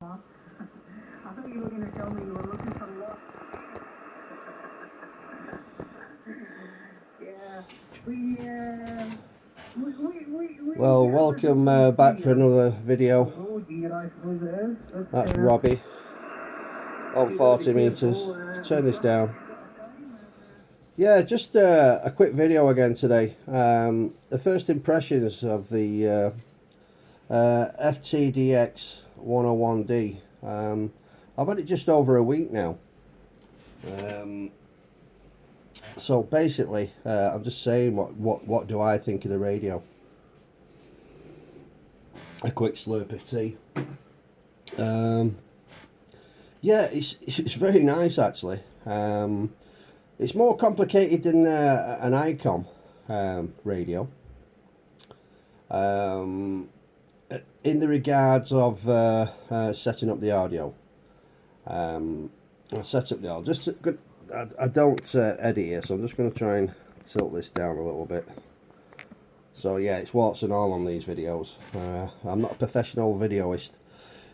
I thought you were going to tell me you were looking for luck. Yeah, Well, welcome back for another video. oh dear, I suppose it is. That's Robbie on 40 meters. Turn this down. Yeah, just a quick video again today. The first impressions of the FTDX101D. I've had it just over a week now. So basically, I'm just saying what do I think of the radio. A quick slurp of tea. Yeah, it's very nice actually. It's more complicated than an ICOM radio. In the regards of setting up the audio. I'll set up the audio. I don't edit here, so I'm just going to try and tilt this down a little bit. So yeah, it's warts and all on these videos. I'm not a professional videoist.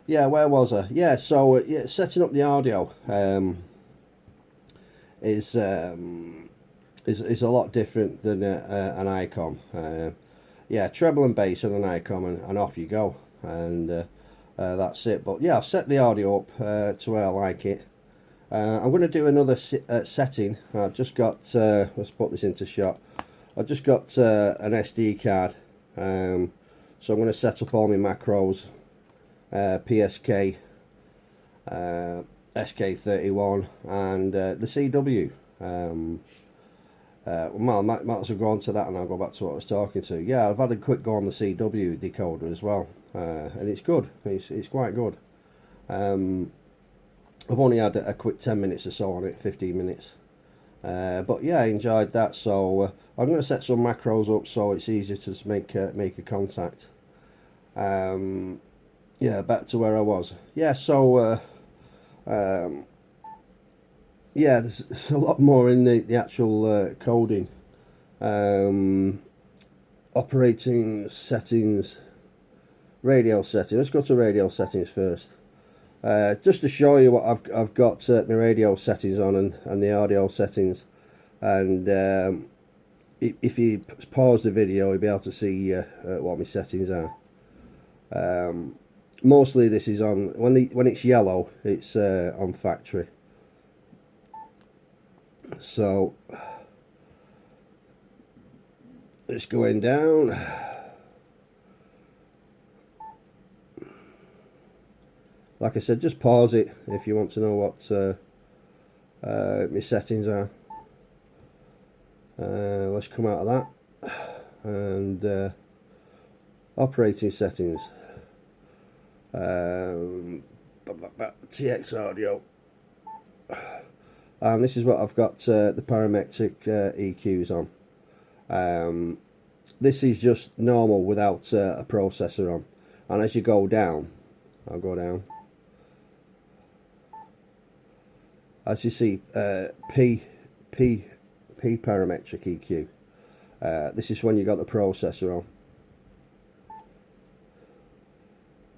Yeah, where was I? Yeah, so yeah, setting up the audio is a lot different than an ICOM. Yeah, treble and bass on an ICOM and off you go, and that's it. But yeah, I've set the audio up to where I like it. I'm going to do another setting. I've just got, let's put this into shot. I've just got an SD card, so I'm going to set up all my macros, PSK, SK31 and the CW. Well, I might as well go on to that and I'll go back to what I was talking to. Yeah, I've had a quick go on the CW decoder as well, and it's good. It's quite good. I've only had a quick 10 minutes or so on it, 15 minutes. But yeah, I enjoyed that. So I'm going to set some macros up so it's easier to just make a contact. Yeah, back to where I was. Yeah, so yeah, there's a lot more in the actual coding. Operating settings, radio settings. Let's go to radio settings first. Just to show you what I've got my radio settings on and the audio settings, and if you pause the video you'll be able to see what my settings are. Mostly this is on when it's yellow, it's on factory. So it's going down. Like I said, just pause it if you want to know what my settings are. Let's come out of that and operating settings. TX audio, and this is what I've got the parametric EQs on. This is just normal without a processor on, and as you go down, I'll go down. As you see, P parametric EQ. This is when you got the processor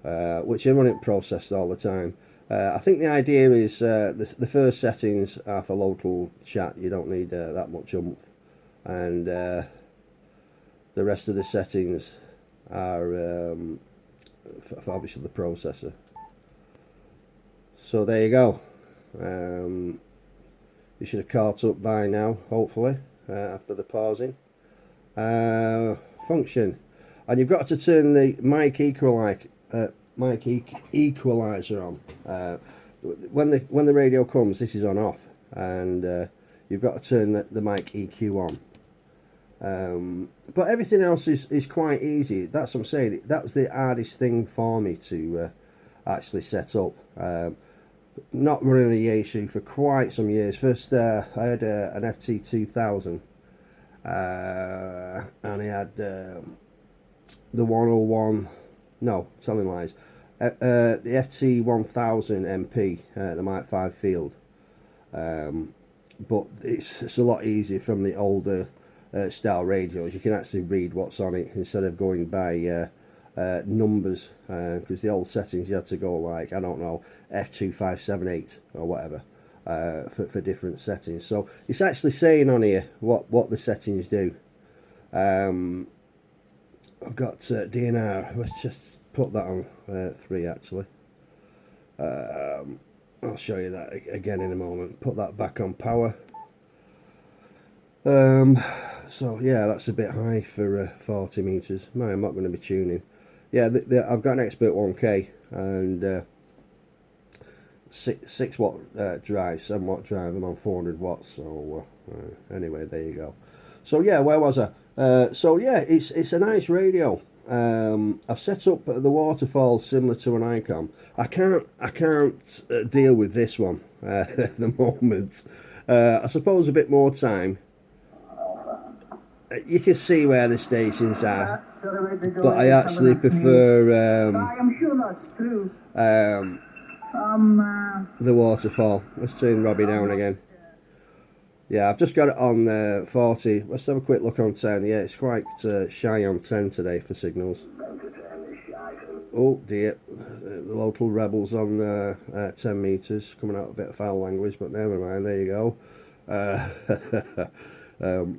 on, which I run it processed all the time. I think the idea is the first settings are for local chat. You don't need that much oomph, and the rest of the settings are for obviously the processor. So there you go. You should have caught up by now, hopefully, after the pausing. Function, and you've got to turn the mic equalizer on. When the radio comes, this is on off, and you've got to turn the mic EQ on. But everything else is quite easy. That's what I'm saying. That was the hardest thing for me to actually set up. Not running a YAESU for quite some years. First, I had an FT2000, and I had the 101. No, telling lies. The FT1000 MP, the Mic 5 field. But it's a lot easier from the older style radios. You can actually read what's on it instead of going by numbers, because the old settings you had to go like, I don't know, F2578 or whatever, for different settings. So it's actually saying on here what the settings do. I've got DNR. Let's just put that on 3 actually. I'll show you that again in a moment. Put that back on power. So yeah, that's a bit high for 40 meters. No, I'm not going to be tuning. Yeah, I've got an Expert 1K and 6 watt drive, 7 watt drive. I'm on 400 watts. So anyway, there you go. So yeah, where was I? So yeah, it's a nice radio. I've set up the waterfall similar to an ICOM. I can't deal with this one at the moment. I suppose a bit more time. You can see where the stations are, but I actually prefer the waterfall. Let's turn Robbie down again. Yeah, I've just got it on 40. Let's have a quick look on 10. Yeah, it's quite shy on 10 today for signals. Oh dear, the local rebels on 10 meters, coming out a bit of foul language, but never mind, there you go.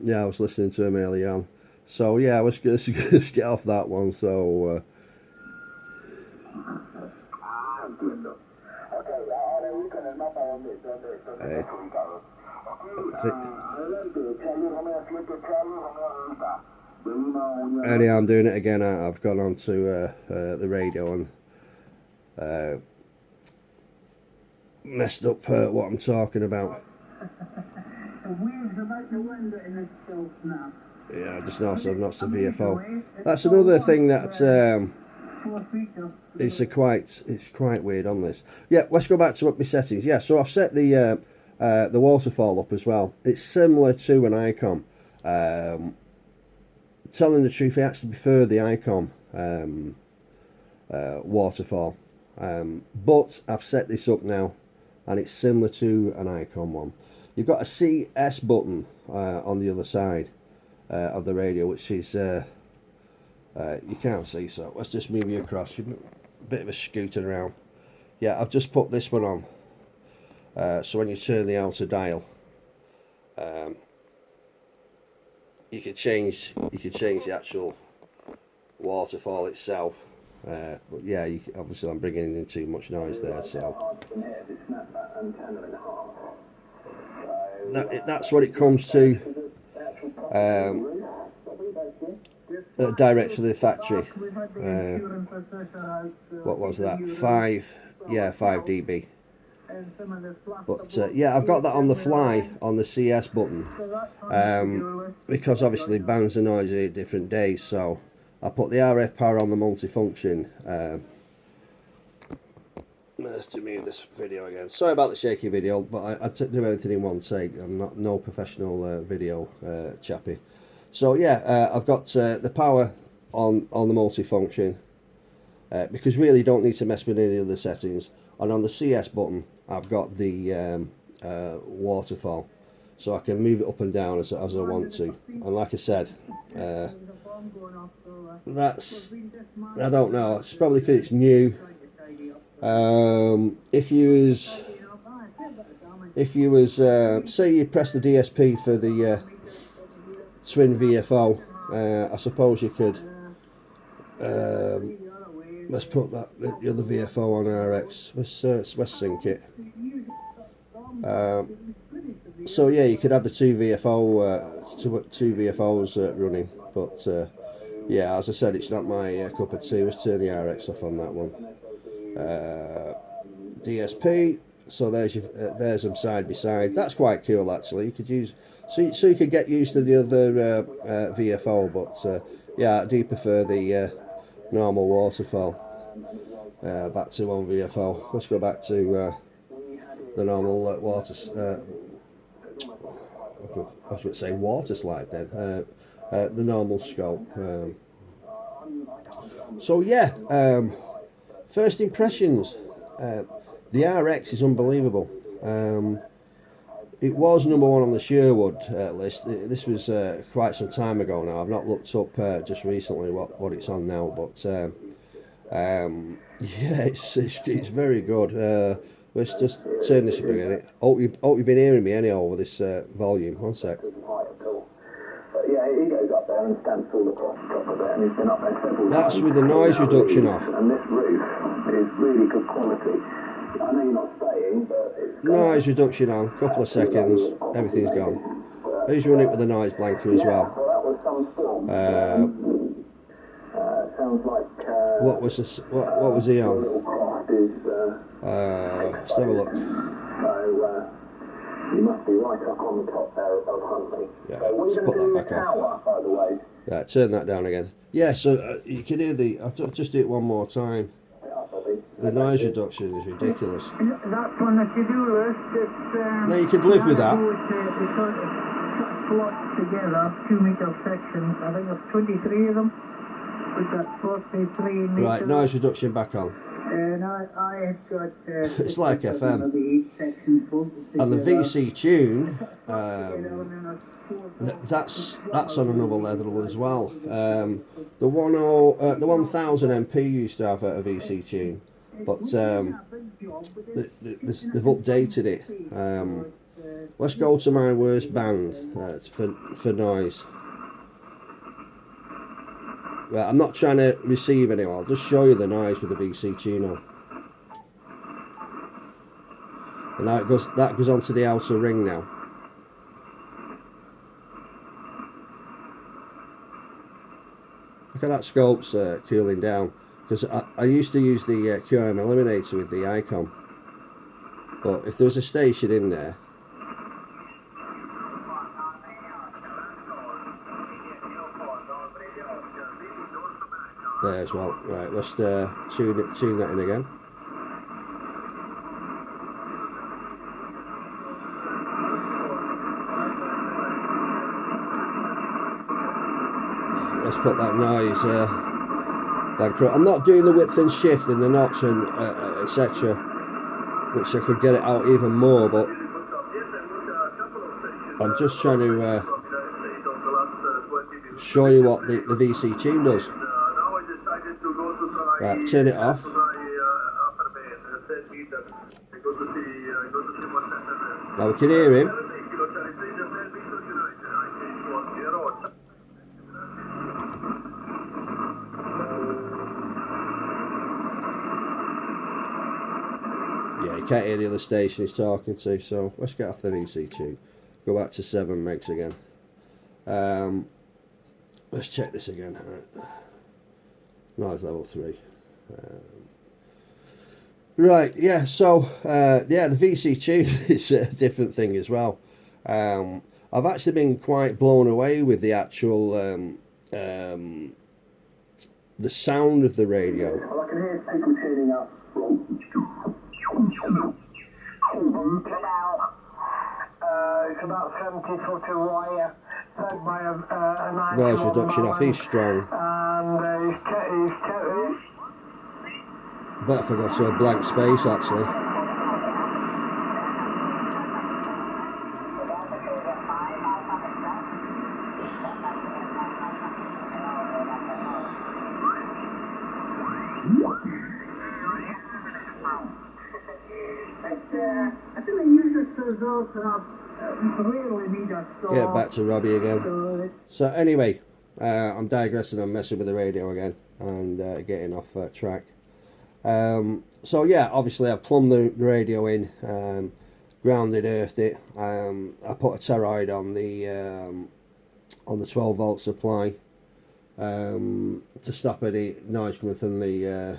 Yeah, I was listening to him earlier on. So yeah, I was going to get off that one, so... Anyhow, I'm doing it again. I've gone on to the radio and messed up what I'm talking about. Yeah, I just noticed I've not the VFO. That's another thing that it's quite weird on this. Yeah, let's go back to up my settings. Yeah, so I've set the waterfall up as well. It's similar to an ICOM. Telling the truth, I actually prefer the ICOM waterfall, but I've set this up now, and it's similar to an ICOM one. You've got a CS button on the other side of the radio, which is you can't see, so let's just move you across. You're a bit of a scooting around. Yeah, I've just put this one on, so when you turn the outer dial, you can change the actual waterfall itself. But yeah, obviously I'm bringing in too much noise there, so that's what it comes to. Direct for the factory. What was that? 5 dB. But yeah, I've got that on the fly on the CS button, because obviously bands are noisy at different days, so I put the RF power on the multifunction. Let's move this video again. Sorry about the shaky video, but I do everything in one take. I'm no professional video chappy. So yeah, I've got the power on the multifunction, because really you don't need to mess with any other settings. And on the CS button, I've got the waterfall, so I can move it up and down as I want to. And like I said, that's, I don't know, it's probably because it's new. If you was say you press the DSP for the twin VFO, I suppose you could let's put that the other VFO on RX. Let's sync it. So yeah, you could have the two VFOs running, but yeah, as I said, it's not my cup of tea. Let's turn the RX off on that one. DSP. So there's them side by side. That's quite cool actually. You could use so you could get used to the other VFO, but yeah, I do prefer the normal waterfall. Back to one VFO. Let's go back to the normal water. I was going to say water slide then. The normal scope. So yeah, first impressions. The RX is unbelievable. It was number 1 on the Sherwood list. This was quite some time ago now. I've not looked up just recently what it's on now, but Yeah, it's very good. Let's just turn this up again. Hope you've been hearing me anyhow with this volume. One sec. Yeah, he goes up there and stamps all across the top of it, and he's been up there several times. That's with the noise reduction off. And this roof is really good quality. I know you're not staying, but it's noise reduction on, couple of seconds, everything's gone. Please run it with a noise blanker as well. That was some storm. Sounds like what was he on? Let's have a look. So you must be right up on the top there above Huntley. Yeah, let's put that back off. By the way. Yeah, turn that down again. Yeah, so you can hear I'll just do it one more time. The noise reduction is ridiculous. That's on the to-do list. No, you could live with that. Plots together, 2-metre sections. I think there's 23 of them. With that 43 meters. Right, noise reduction back on. And I have got. It's like FM. And the VC tune, that's on another level as well. The 1000 MP used to have a VC tune, but they've updated it. Let's go to my worst band for noise. Right, I'm not trying to receive anyone, I'll just show you the noise with the VC tune on. And now that goes onto the outer ring now. Look at that scope's cooling down. Because I used to use the QM eliminator with the ICOM. But if there was a station in there, there as well. Right, let's tune that in again. Let's put that noise I'm not doing the width and shift and the notch and etc, which I could get it out even more, but I'm just trying to show you what the VC tune does. Right, turn it off. Now we can hear him. Yeah, you can't hear the other station he's talking to, so let's get off the VC tune. Go back to 7 megs again. Let's check this again. Noise level 3. Right, yeah, so yeah, the VC tune is a different thing as well. I've actually been quite blown away with the actual the sound of the radio. Well, I can hear people tuning up. It's about 70 foot wire fed by a nice noise reduction off, he's strong. And he's But I forgot to a blank space actually. Get back to Robbie again. So anyway, I'm digressing, I'm messing with the radio again and getting off track. So yeah, obviously I plumbed the radio in, grounded, earthed it. I put a toroid on the 12 volt supply to stop any noise coming from the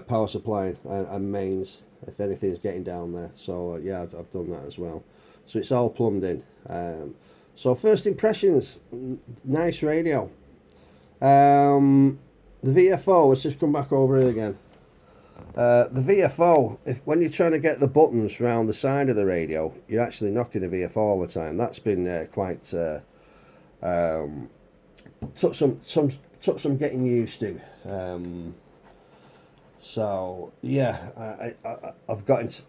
power supply and mains if anything's getting down there. So yeah, I've done that as well. So it's all plumbed in. So first impressions, nice radio. The VFO, let's just come back over it again. The VFO, when you're trying to get the buttons around the side of the radio, you're actually knocking the VFO all the time. That's been quite took some getting used to. So yeah, I've got into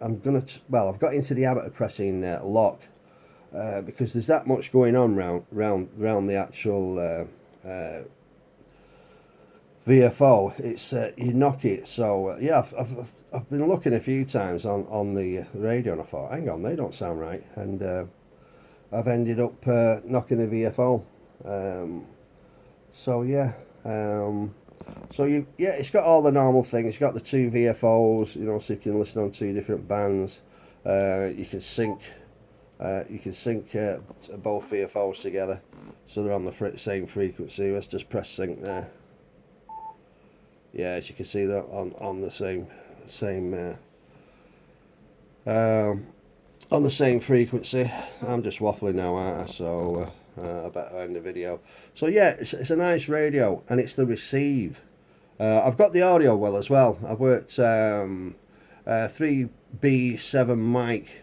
the habit of pressing lock because there's that much going on round the actual VFO, it's you knock it. So yeah, I've been looking a few times on the radio, and I thought, hang on, they don't sound right, and I've ended up knocking the VFO. So yeah, so it's got all the normal things. It's got the two VFOs, you know, so you can listen on two different bands. You can sync both VFOs together, so they're on the same frequency. Let's just press sync there. Yeah, as you can see, that on the same on the same frequency. I'm just waffling now, aren't I? So I better end the video. So yeah, it's a nice radio, and it's the receive. I've got the audio well as well. I've worked 3B7 mic.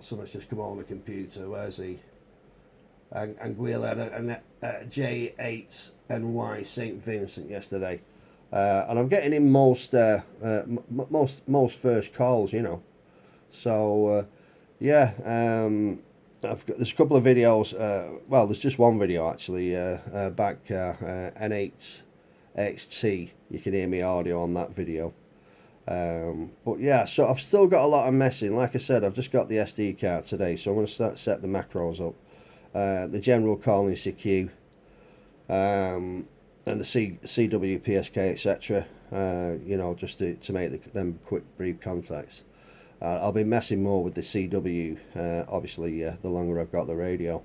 Someone's just come on the computer. Where's he? Anguilla and J8 NY St Vincent yesterday, and I'm getting in most first calls, you know. So yeah, there's a couple of videos. Well, there's just one video actually. Back N8XT. You can hear me audio on that video. But yeah, so I've still got a lot of messing. Like I said, I've just got the SD card today, so I'm going to set the macros up. The general calling CQ, and the CW, PSK, etc. You know, just to make them quick, brief contacts. I'll be messing more with the CW, obviously, the longer I've got the radio.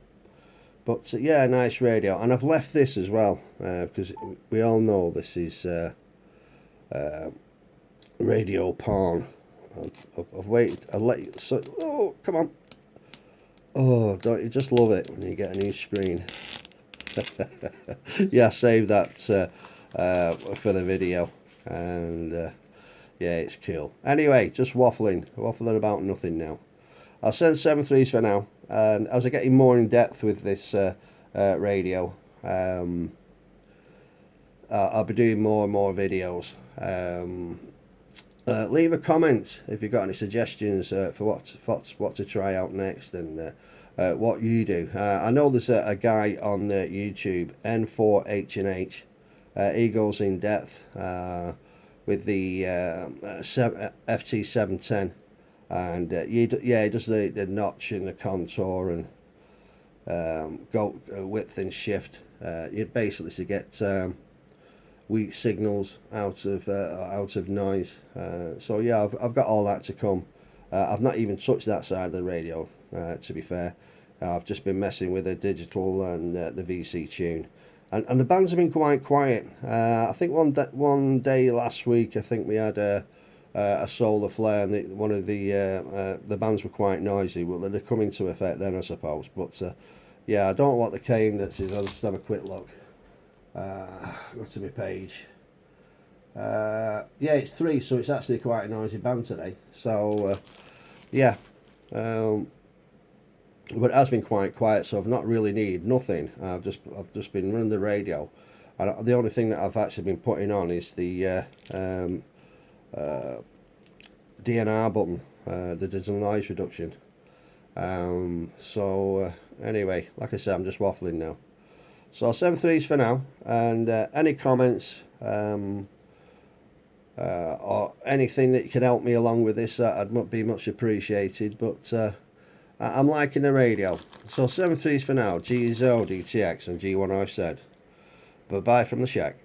But yeah, nice radio, and I've left this as well because we all know this is radio porn. I've waited. I'll let you. So, oh, come on. Oh, don't you just love it when you get a new screen? Yeah, save that for the video, and yeah, it's cool. Anyway, just waffling about nothing now. I'll send 7.3s for now, and as I get in more in depth with this radio, I'll be doing more and more videos. Leave a comment if you've got any suggestions for what to try out next, and what you do. I know there's a guy on YouTube, N4H&H. He goes in depth with the FT710, and he does the notch and the contour and go width and shift. You basically to get weak signals out of noise. So yeah, I've got all that to come. I've not even touched that side of the radio, to be fair. I've just been messing with the digital and the VC tune, and the bands have been quite quiet. I think one day last week, I think we had a solar flare, and one of the bands were quite noisy. Well, they're coming to effect then, I suppose. But yeah, I don't know what the cadence is. I'll just have a quick look. Go to my page. Yeah, it's 3, so it's actually quite a noisy band today. So yeah, but it has been quite quiet, so I've not really needed nothing. I've just been running the radio, and the only thing that I've actually been putting on is the DNR button, the digital noise reduction. So anyway, like I said, I'm just waffling now. So 7.3s for now, and any comments or anything that can help me along with this, I'd be much appreciated. But I'm liking the radio. So 7.3s for now, GZO, DTX and G1 I said. Bye bye from the shack.